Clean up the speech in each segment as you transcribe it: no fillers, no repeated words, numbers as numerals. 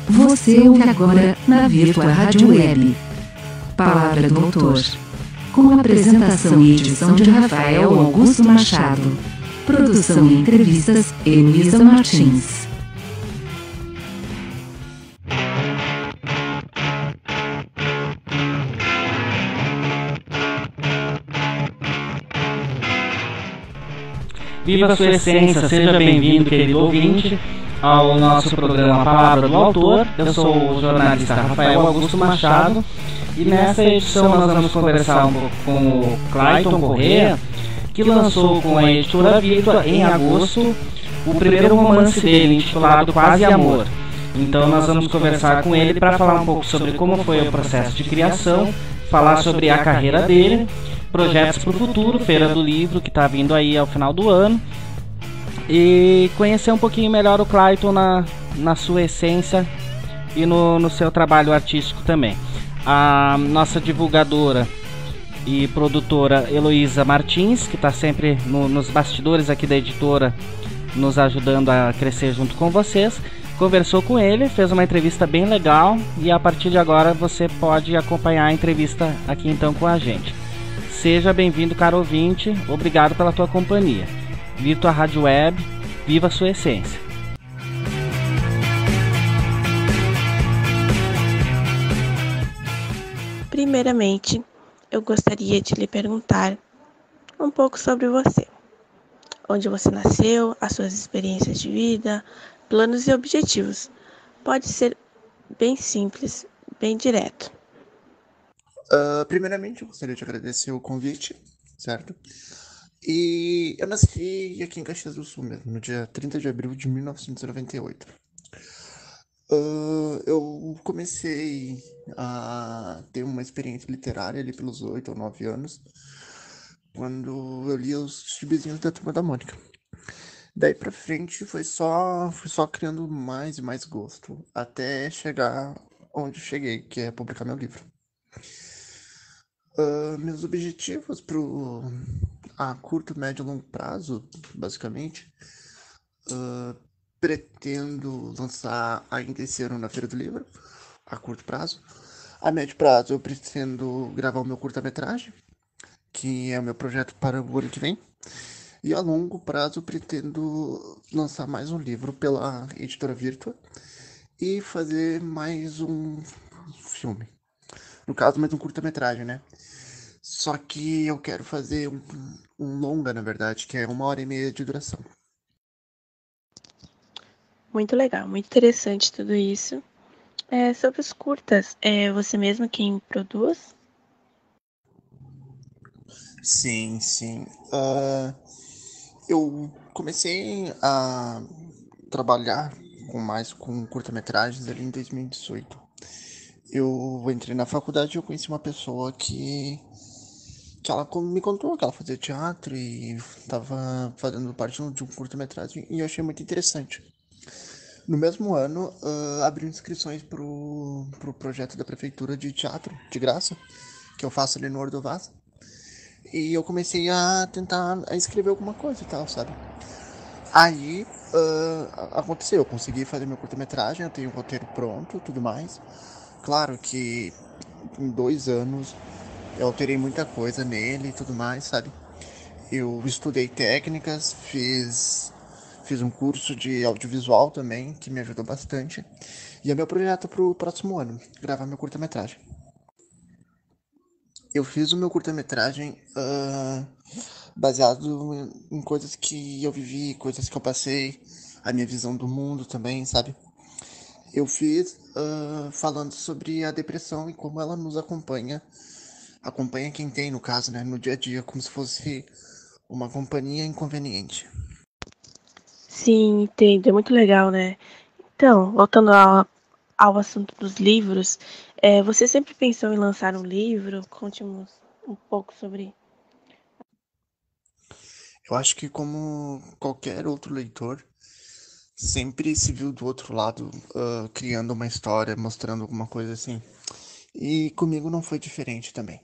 Você ouve agora na Virtua Rádio Web. Palavra do Autor. Com apresentação e edição de Rafael Augusto Machado. Produção e entrevistas, Heloísa Martins. Viva a sua essência, seja bem-vindo, querido ouvinte, ao nosso programa Palavra do Autor. Eu sou o jornalista Rafael Augusto Machado e nessa edição nós vamos conversar um pouco com o Clayton Corrêa, que lançou com a editora Virtua em agosto o primeiro romance dele, intitulado Quase Amor. Então nós vamos conversar com ele para falar um pouco sobre como foi o processo de criação, falar sobre a carreira dele, projetos para o futuro, Feira do Livro que está vindo aí ao final do ano, e conhecer um pouquinho melhor o Clayton na sua essência e no seu trabalho artístico também. A nossa divulgadora e produtora Heloísa Martins, que está sempre nos bastidores aqui da editora, nos ajudando a crescer junto com vocês, conversou com ele, fez uma entrevista bem legal e a partir de agora você pode acompanhar a entrevista aqui então com a gente. Seja bem-vindo, caro ouvinte, obrigado pela tua companhia. Virtua Rádio Web, viva a sua essência. Primeiramente, eu gostaria de lhe perguntar um pouco sobre você. Onde você nasceu, as suas experiências de vida, planos e objetivos. Pode ser bem simples, bem direto. Primeiramente, eu gostaria de agradecer o convite, certo? E eu nasci aqui em Caxias do Sul mesmo, no dia 30 de abril de 1998. Eu comecei a ter uma experiência literária ali pelos 8 ou 9 anos, quando eu lia os gibizinhos da Turma da Mônica. Daí pra frente fui só criando mais e mais gosto, até chegar onde cheguei, que é publicar meu livro. Meus objetivos a curto, médio e longo prazo, basicamente, pretendo lançar ainda esse ano na Feira do Livro, a curto prazo. A médio prazo eu pretendo gravar o meu curta-metragem, que é o meu projeto para o ano que vem. E a longo prazo eu pretendo lançar mais um livro pela editora Virtua e fazer mais um filme. No caso, mais um curta-metragem, né? Só que eu quero fazer um longa, na verdade, que é 1h30 de duração. Muito legal, muito interessante tudo isso. Sobre os curtas, é você mesmo quem produz? Sim. Eu comecei a trabalhar com curta-metragens ali em 2018. Eu entrei na faculdade e eu conheci uma pessoa que ela me contou que ela fazia teatro e estava fazendo parte de um curta-metragem e eu achei muito interessante. No mesmo ano, abriu inscrições pro projeto da prefeitura de teatro, de graça, que eu faço ali no Ordovaz. E eu comecei a tentar escrever alguma coisa e tal, sabe? Aí, aconteceu, eu consegui fazer meu curta-metragem, eu tenho o roteiro pronto, tudo mais. Claro que em 2 anos eu alterei muita coisa nele e tudo mais, sabe? Eu estudei técnicas, fiz um curso de audiovisual também, que me ajudou bastante. E é meu projeto pro próximo ano, gravar meu curta-metragem. Eu fiz o meu curta-metragem baseado em coisas que eu vivi, coisas que eu passei, a minha visão do mundo também, sabe? Eu fiz falando sobre a depressão e como ela nos acompanha quem tem, no caso, né, no dia a dia, como se fosse uma companhia inconveniente. Sim, entendo. É muito legal, né? Então, voltando ao assunto dos livros, você sempre pensou em lançar um livro? Conte-nos um pouco sobre. Eu acho que como qualquer outro leitor, sempre se viu do outro lado, criando uma história, mostrando alguma coisa assim. E comigo não foi diferente também.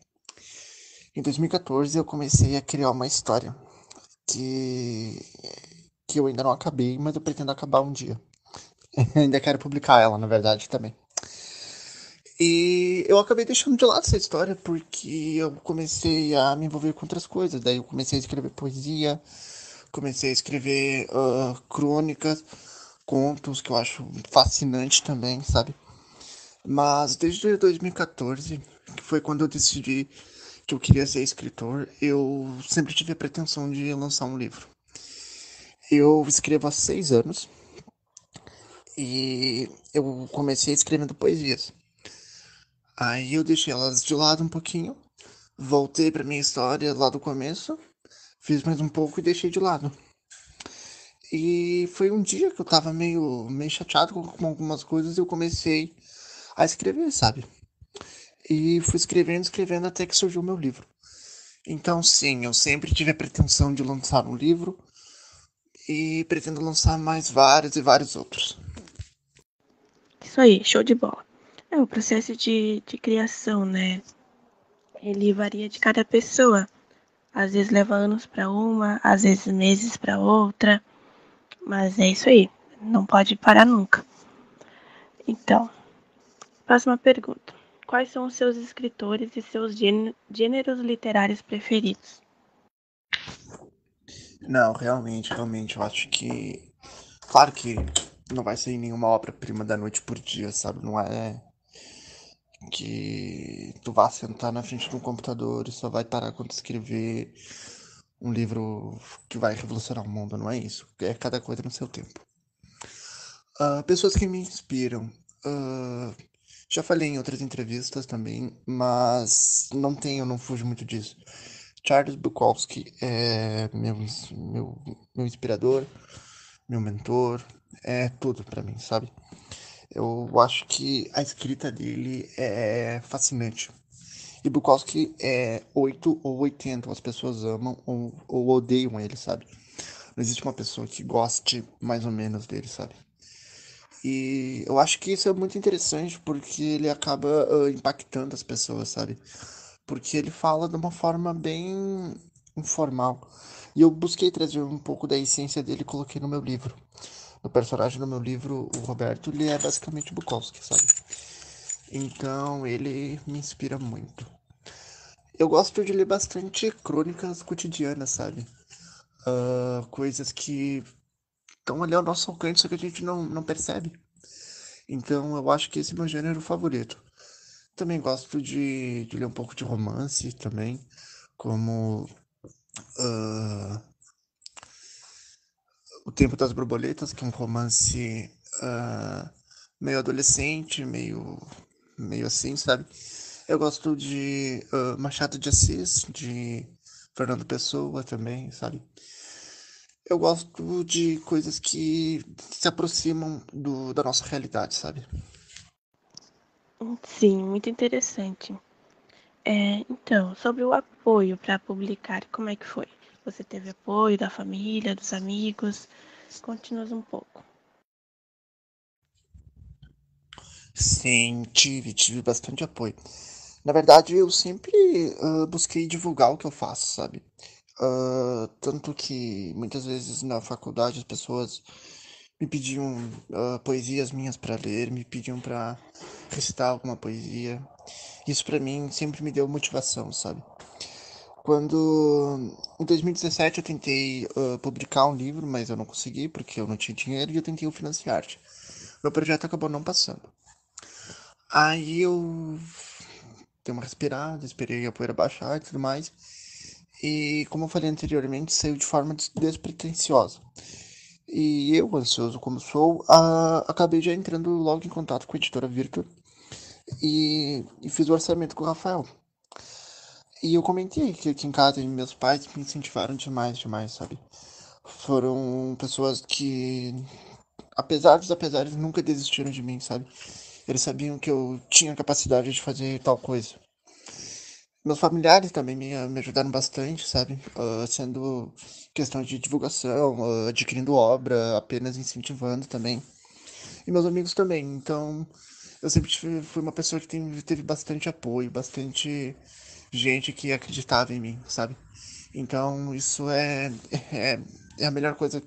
Em 2014 eu comecei a criar uma história que eu ainda não acabei, mas eu pretendo acabar um dia. Ainda quero publicar ela, na verdade, também. E eu acabei deixando de lado essa história porque eu comecei a me envolver com outras coisas. Daí eu comecei a escrever poesia, comecei a escrever crônicas, contos, que eu acho fascinante também, sabe? Mas desde 2014, que foi quando eu decidi que eu queria ser escritor, eu sempre tive a pretensão de lançar um livro. Eu escrevo há 6 anos e eu comecei escrevendo poesias. Aí eu deixei elas de lado um pouquinho, voltei pra minha história lá do começo, fiz mais um pouco e deixei de lado. E foi um dia que eu tava meio chateado com algumas coisas e eu comecei a escrever, sabe? E fui escrevendo até que surgiu o meu livro. Então, sim, eu sempre tive a pretensão de lançar um livro e pretendo lançar mais vários e vários outros. Isso aí, show de bola. É, o processo de criação, né? Ele varia de cada pessoa. Às vezes leva anos para uma, às vezes meses para outra, mas é isso aí. Não pode parar nunca. Então, próxima pergunta. Quais são os seus escritores e seus gêneros literários preferidos? Não, realmente, eu acho que. Claro que não vai ser nenhuma obra-prima da noite por dia, sabe? Não é que tu vá sentar na frente de um computador e só vai parar quando escrever um livro que vai revolucionar o mundo, não é isso. É cada coisa no seu tempo. Pessoas que me inspiram. Ah, já falei em outras entrevistas também, mas não fujo muito disso. Charles Bukowski é meu inspirador, meu mentor, é tudo pra mim, sabe? Eu acho que a escrita dele é fascinante. E Bukowski é 8 ou 80, as pessoas amam ou odeiam ele, sabe? Não existe uma pessoa que goste mais ou menos dele, sabe? E eu acho que isso é muito interessante porque ele acaba impactando as pessoas, sabe? Porque ele fala de uma forma bem informal. E eu busquei trazer um pouco da essência dele e coloquei no meu livro. O personagem do meu livro, o Roberto, ele é basicamente Bukowski, sabe? Então ele me inspira muito. Eu gosto de ler bastante crônicas cotidianas, sabe? Coisas que estão ali ao nosso alcance, só que a gente não percebe. Então eu acho que esse é meu gênero favorito. Também gosto de ler um pouco de romance também, como ah, O Tempo das Borboletas, que é um romance meio adolescente, meio assim, sabe? Eu gosto de Machado de Assis, de Fernando Pessoa também, sabe? Eu gosto de coisas que se aproximam da nossa realidade, sabe? Sim, muito interessante. Então, sobre o apoio para publicar, como é que foi? Você teve apoio da família, dos amigos? Conte-nos um pouco. Sim, tive bastante apoio. Na verdade, eu sempre busquei divulgar o que eu faço, sabe? Tanto que muitas vezes na faculdade as pessoas me pediam poesias minhas para ler, me pediam para recitar alguma poesia. Isso para mim sempre me deu motivação, sabe? Quando em 2017 eu tentei publicar um livro, mas eu não consegui porque eu não tinha dinheiro e eu tentei o financiar. Meu projeto acabou não passando. Aí eu dei uma respirada, esperei a poeira baixar e tudo mais. E como eu falei anteriormente, saiu de forma despretensiosa. E eu, ansioso como sou, acabei já entrando logo em contato com a editora Virtua e fiz o orçamento com o Rafael. E eu comentei que aqui em casa meus pais me incentivaram demais, sabe? Foram pessoas que, apesar dos apesares, nunca desistiram de mim, sabe? Eles sabiam que eu tinha capacidade de fazer tal coisa. Meus familiares também me ajudaram bastante, sabe? Sendo questão de divulgação, adquirindo obra, apenas incentivando também. E meus amigos também. Então, eu sempre fui uma pessoa que teve bastante apoio, bastante gente que acreditava em mim, sabe? Então, isso é a melhor coisa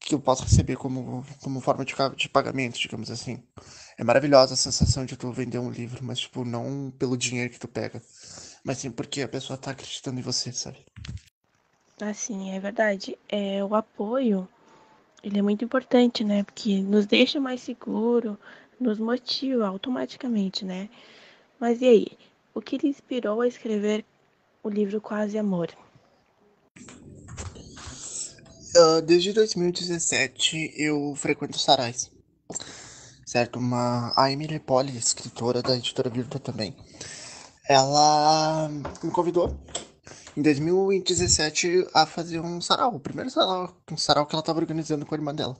que eu posso receber como forma de pagamento, digamos assim. É maravilhosa a sensação de tu vender um livro, mas, tipo, não pelo dinheiro que tu pega, mas sim porque a pessoa tá acreditando em você, sabe? Assim, é verdade. O apoio, ele é muito importante, né? Porque nos deixa mais seguro, nos motiva automaticamente, né? Mas e aí? O que lhe inspirou a escrever o livro Quase Amor? Desde 2017 eu frequento sarais, certo? A Emily Polly, escritora da editora Virtua também, ela me convidou em 2017 a fazer um sarau, o primeiro sarau, um sarau que ela estava organizando com a irmã dela.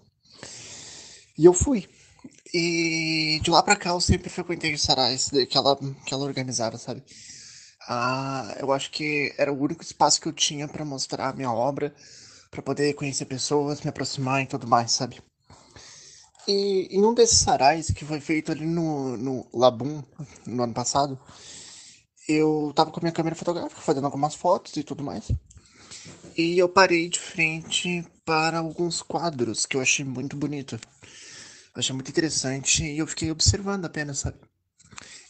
E eu fui. E de lá pra cá eu sempre frequentei os sarais que ela organizava, sabe? Eu acho que era o único espaço que eu tinha pra mostrar a minha obra, pra poder conhecer pessoas, me aproximar e tudo mais, sabe? E em um desses sarais que foi feito ali no Labum no ano passado, eu tava com a minha câmera fotográfica fazendo algumas fotos e tudo mais. E eu parei de frente para alguns quadros que eu achei muito bonito. Eu achei muito interessante e eu fiquei observando apenas, sabe?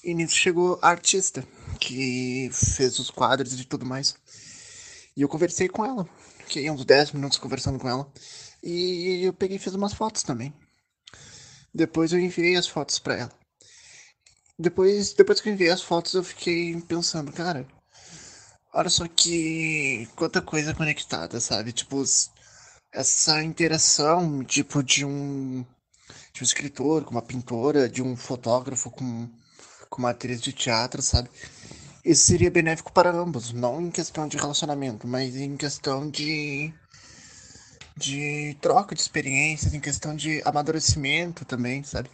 E nisso chegou a artista que fez os quadros e tudo mais. E eu conversei com ela. Fiquei uns 10 minutos conversando com ela. E eu peguei e fiz umas fotos também. Depois eu enviei as fotos pra ela. Depois que eu enviei as fotos, eu fiquei pensando, cara, olha só que quanta coisa conectada, sabe? Tipo, essa interação, tipo, de um escritor com uma pintora, de um fotógrafo com uma atriz de teatro, sabe? Isso seria benéfico para ambos, não em questão de relacionamento, mas em questão de troca de experiências, em questão de amadurecimento também, sabe?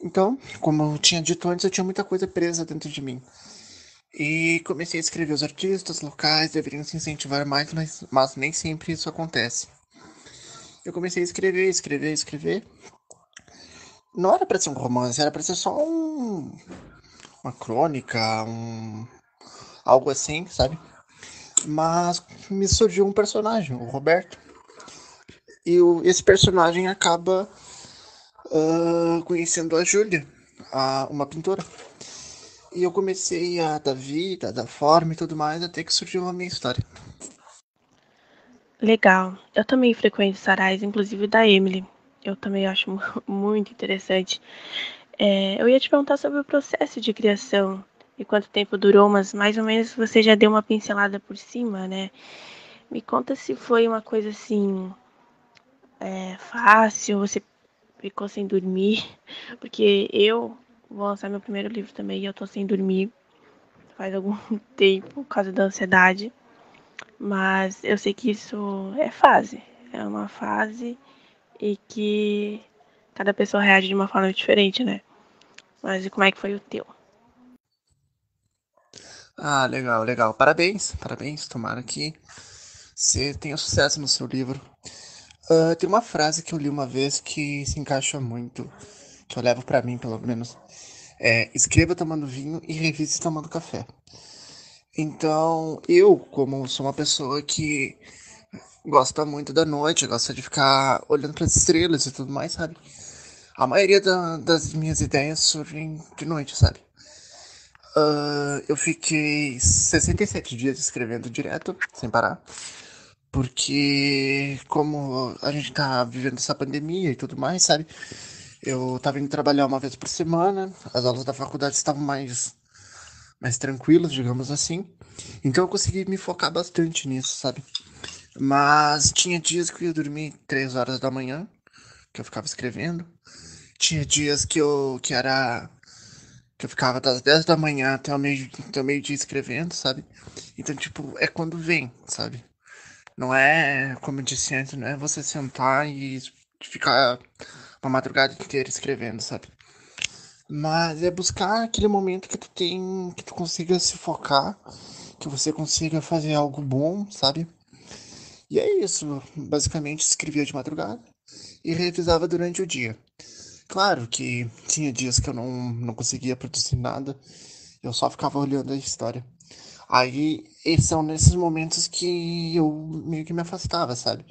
Então, como eu tinha dito antes, eu tinha muita coisa presa dentro de mim. E comecei a escrever os artistas locais deveriam se incentivar mais, mas nem sempre isso acontece. Eu comecei a escrever, escrever, escrever. Não era pra ser um romance, era pra ser só uma crônica, algo assim, sabe? Mas me surgiu um personagem, o Roberto. E esse personagem acaba conhecendo a Júlia, uma pintora. E eu comecei a dar vida, a dar forma e tudo mais, até que surgiu a minha história. Legal. Eu também frequento sarais, inclusive da Emily. Eu também acho muito interessante. Eu ia te perguntar sobre o processo de criação e quanto tempo durou, mas mais ou menos você já deu uma pincelada por cima, né? Me conta se foi uma coisa assim, fácil, você ficou sem dormir, porque eu vou lançar meu primeiro livro também e eu tô sem dormir faz algum tempo por causa da ansiedade, mas eu sei que isso é uma fase e que cada pessoa reage de uma forma diferente, né? Mas e como é que foi o teu? Ah, legal, legal. Parabéns, parabéns. Tomara que você tenha sucesso no seu livro. Tem uma frase que eu li uma vez que se encaixa muito, que eu levo pra mim, pelo menos. Escreva tomando vinho e revise tomando café. Então, eu, como sou uma pessoa que gosta muito da noite, gosta de ficar olhando para as estrelas e tudo mais, sabe? A maioria das minhas ideias surgem de noite, sabe? Eu fiquei 67 dias escrevendo direto, sem parar. Porque, como a gente tá vivendo essa pandemia e tudo mais, sabe? Eu tava indo trabalhar uma vez por semana, as aulas da faculdade estavam mais tranquilas, digamos assim. Então eu consegui me focar bastante nisso, sabe? Mas tinha dias que eu ia dormir 3 horas da manhã, que eu ficava escrevendo. Tinha dias que eu ficava das 10 da manhã até o meio-dia escrevendo, sabe? Então, tipo, é quando vem, sabe? Não é, como eu disse antes, não é você sentar e ficar uma madrugada inteira escrevendo, sabe? Mas é buscar aquele momento que tu tem, que tu consiga se focar, que você consiga fazer algo bom, sabe? E é isso, basicamente escrevia de madrugada e revisava durante o dia. Claro que tinha dias que eu não conseguia produzir nada, eu só ficava olhando a história. Aí, são nesses momentos que eu meio que me afastava, sabe?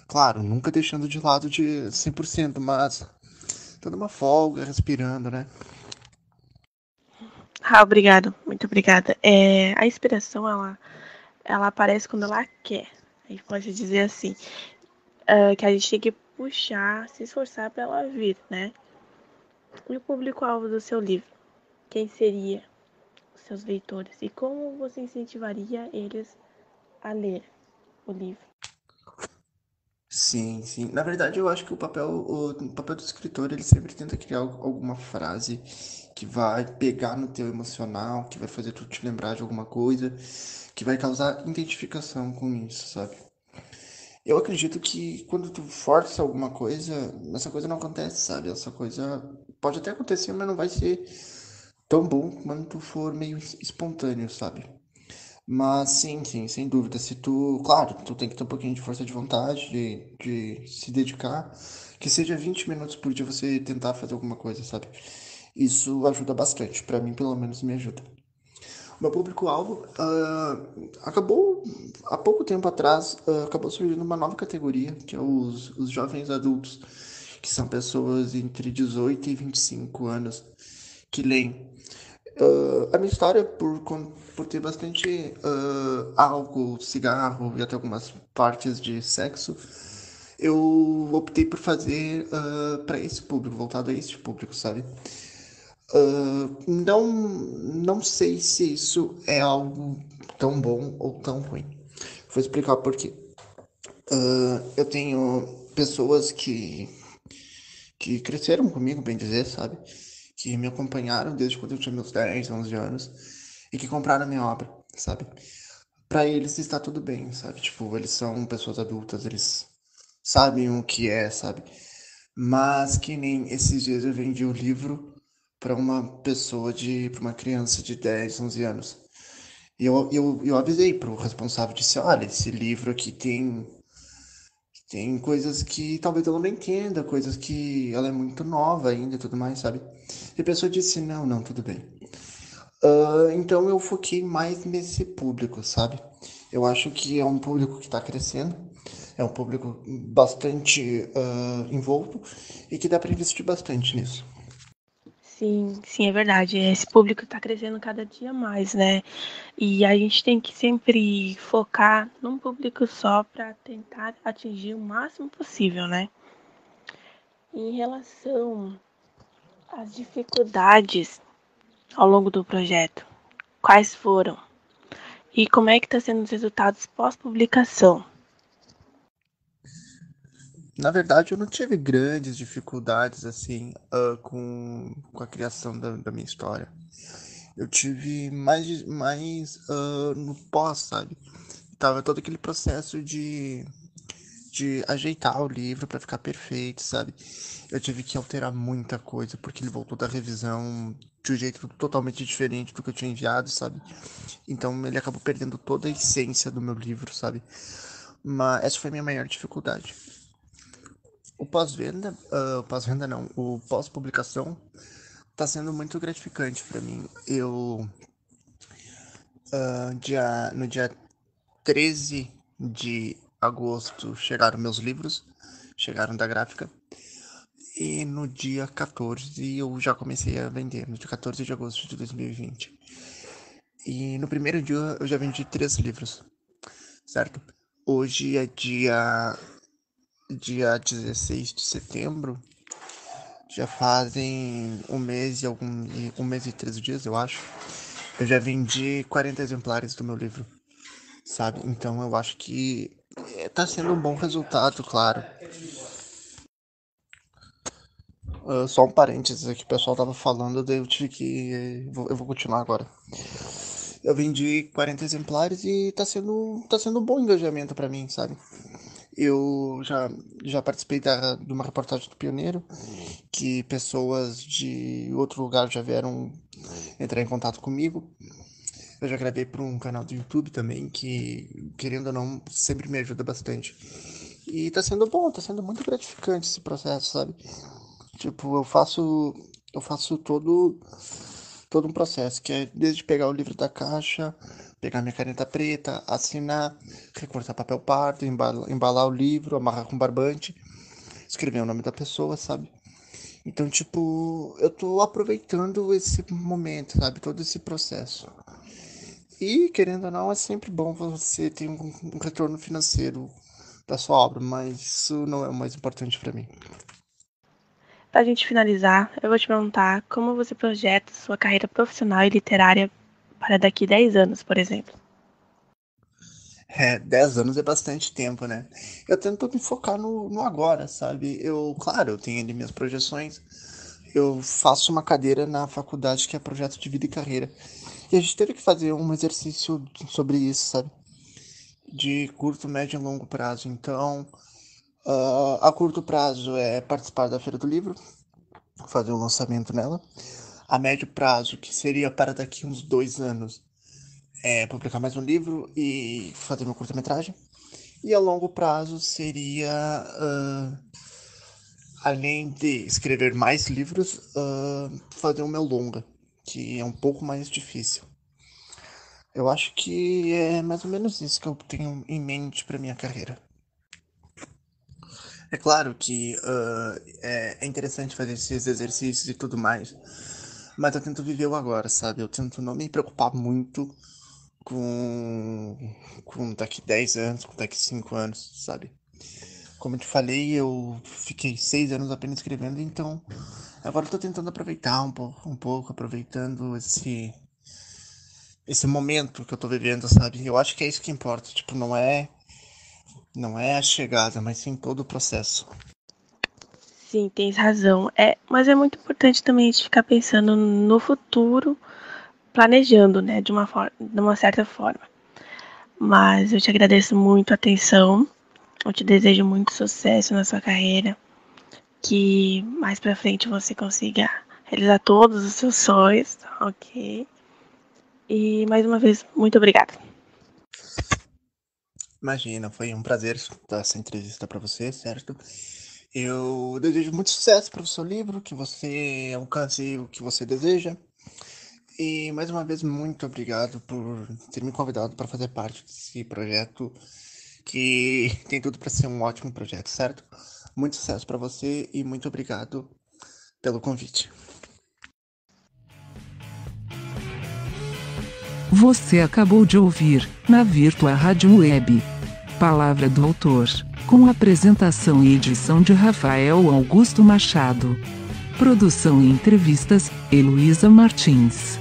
Claro, nunca deixando de lado de 100%, mas dando uma folga, respirando, né? Ah, obrigado, muito obrigada. A inspiração, ela aparece quando ela quer. A gente pode dizer assim, que a gente tem que puxar, se esforçar para ela vir, né? E o público-alvo do seu livro? Quem seria os seus leitores? E como você incentivaria eles a ler o livro? Sim, sim. Na verdade, eu acho que o papel do escritor, ele sempre tenta criar alguma frase que vai pegar no teu emocional, que vai fazer tu te lembrar de alguma coisa, que vai causar identificação com isso, sabe? Eu acredito que quando tu força alguma coisa, essa coisa não acontece, sabe? Essa coisa pode até acontecer, mas não vai ser tão bom quando tu for meio espontâneo, sabe? Mas sim, sim, sem dúvida. Se tu, claro, tu tem que ter um pouquinho de força de vontade, de se dedicar, que seja 20 minutos por dia você tentar fazer alguma coisa, sabe? Isso ajuda bastante, pra mim pelo menos me ajuda. O meu público-alvo acabou, há pouco tempo atrás, acabou surgindo uma nova categoria, que é os jovens adultos, que são pessoas entre 18 e 25 anos que leem. A minha história, por ter bastante álcool, cigarro e até algumas partes de sexo, eu optei por fazer para esse público, voltado a esse público, sabe? Não sei se isso é algo tão bom ou tão ruim. Vou explicar por quê. Eu tenho pessoas que cresceram comigo, bem dizer, sabe? Que me acompanharam desde quando eu tinha meus 10, 11 anos e que compraram a minha obra, sabe? Pra eles está tudo bem, sabe? Tipo, eles são pessoas adultas, eles sabem o que é, sabe? Mas que nem esses dias eu vendi o livro pra pra uma criança de 10, 11 anos. E eu avisei pro responsável, disse, olha, esse livro aqui tem coisas que talvez ela não entenda, coisas que ela é muito nova ainda e tudo mais, sabe? E a pessoa disse, não, não, tudo bem. Então eu foquei mais nesse público, sabe? Eu acho que é um público que está crescendo, é um público bastante envolto e que dá para investir bastante nisso. Sim, sim, é verdade. Esse público está crescendo cada dia mais, né? E a gente tem que sempre focar num público só para tentar atingir o máximo possível, né? Em relação às dificuldades ao longo do projeto, quais foram? E como é que está sendo os resultados pós-publicação? Na verdade, eu não tive grandes dificuldades assim com a criação da minha história. Eu tive mais no pós, sabe? Tava todo aquele processo de ajeitar o livro para ficar perfeito, sabe? Eu tive que alterar muita coisa porque ele voltou da revisão de um jeito totalmente diferente do que eu tinha enviado, sabe? Então ele acabou perdendo toda a essência do meu livro, sabe? Mas essa foi a minha maior dificuldade. O pós-venda não, o pós-publicação tá sendo muito gratificante para mim. No dia 13 de agosto chegaram meus livros, chegaram da gráfica. E no dia 14 eu já comecei a vender, no dia 14 de agosto de 2020. E no primeiro dia eu já vendi 3 livros, certo? Hoje é dia 16 de setembro, já fazem um mês e 13 dias, eu acho. Eu já vendi 40 exemplares do meu livro, sabe? Então eu acho que tá sendo um bom resultado, claro. Só um parênteses aqui, o pessoal tava falando, daí eu tive que. Eu vou continuar agora. Eu vendi 40 exemplares e tá sendo um bom engajamento pra mim, sabe? Eu já participei de uma reportagem do Pioneiro, que pessoas de outro lugar já vieram entrar em contato comigo. Eu já gravei para um canal do YouTube também, que, querendo ou não, sempre me ajuda bastante. E tá sendo bom, tá sendo muito gratificante esse processo, sabe? Tipo, eu faço todo um processo, que é desde pegar o livro da caixa, pegar minha caneta preta, assinar, recortar papel pardo, embalar o livro, amarrar com barbante, escrever o nome da pessoa, sabe? Então, tipo, eu tô aproveitando esse momento, sabe? Todo esse processo. E, querendo ou não, é sempre bom você ter um retorno financeiro da sua obra, mas isso não é o mais importante pra mim. Para a gente finalizar, eu vou te perguntar como você projeta sua carreira profissional e literária para daqui 10 anos, por exemplo. 10 anos é bastante tempo, né? Eu tento me focar no agora, sabe? Claro, eu tenho ali minhas projeções. Eu faço uma cadeira na faculdade que é projeto de vida e carreira. E a gente teve que fazer um exercício sobre isso, sabe? De curto, médio e longo prazo. Então, a curto prazo é participar da Feira do Livro, fazer um lançamento nela. A médio prazo, que seria para daqui uns 2 anos, é publicar mais um livro e fazer meu curta-metragem. E a longo prazo seria, além de escrever mais livros, fazer o meu longa, que é um pouco mais difícil. Eu acho que é mais ou menos isso que eu tenho em mente para minha carreira. É claro que é interessante fazer esses exercícios e tudo mais, mas eu tento viver o agora, sabe? Eu tento não me preocupar muito com daqui 10 anos, com daqui 5 anos, sabe? Como eu te falei, eu fiquei 6 anos apenas escrevendo, então agora eu tô tentando aproveitar um pouco, aproveitando esse momento que eu tô vivendo, sabe? Eu acho que é isso que importa, tipo, não é a chegada, mas sim todo o processo. Sim, tens razão. Mas é muito importante também a gente ficar pensando no futuro, planejando, né, de uma certa forma. Mas eu te agradeço muito a atenção. Eu te desejo muito sucesso na sua carreira. Que mais pra frente você consiga realizar todos os seus sonhos, ok? E mais uma vez, muito obrigada. Imagina, foi um prazer dar essa entrevista para você, certo? Eu desejo muito sucesso para o seu livro, que você alcance o que você deseja. E mais uma vez, muito obrigado por ter me convidado para fazer parte desse projeto, que tem tudo para ser um ótimo projeto, certo? Muito sucesso para você e muito obrigado pelo convite. Você acabou de ouvir, na Virtua Rádio Web, Palavra do Autor, com apresentação e edição de Rafael Augusto Machado. Produção e entrevistas, Heloísa Martins.